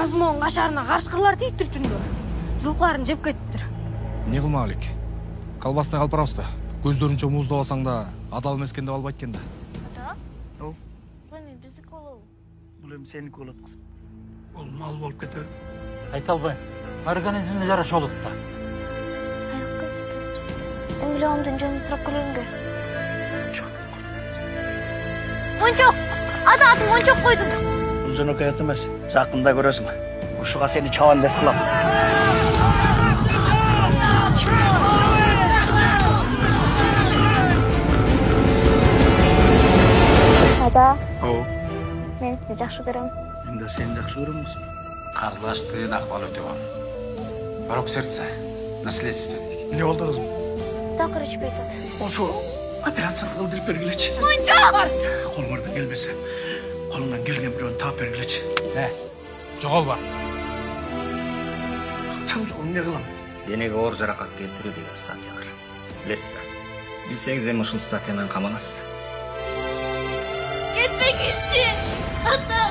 Казмоонун кашарына карышкырлар тийиптир түндө. Жылкыларын жеп кетиптир. Не кылмак элек? Колбасный калпырабыз да. Көздөрүнчө муздап алсаң да адал эмес экен деп албайт экен да. Ата? Бул Эми биздики болобу? эми сеники болот кызым. Бул мал болуп кетеби? Айта албайм. Организмине жараша болот да. Аякка түскөзчү. Эмилиомдун жөнүн сурап келейинби? Мончок! Ата атым мончок койдум. Бул жөнөкөй ат эмес. Жакында көрөсүң. Ушуга сени чабан дес кылам. Ата, О, мен сизди жакшы көрөм. мен да сени жакшы көрөм. Карлаштын акыбалы өтө бар. Бирок сердце, наследство. Не болду кызым? Такыр ичпей атат. Ошо операция кылдырып бергилечи. Мончок! Колуңардан келбесе, колуңдан келген бирөөнү таап бергилечи. Жогол бар. Акчам жок, эмне кылам? Денеге оор жаракат келтирүү деген статья бар. Билесизби? Билсеңиз эми ушул статьядан камаласыз. Кетпеңизчи! Ата!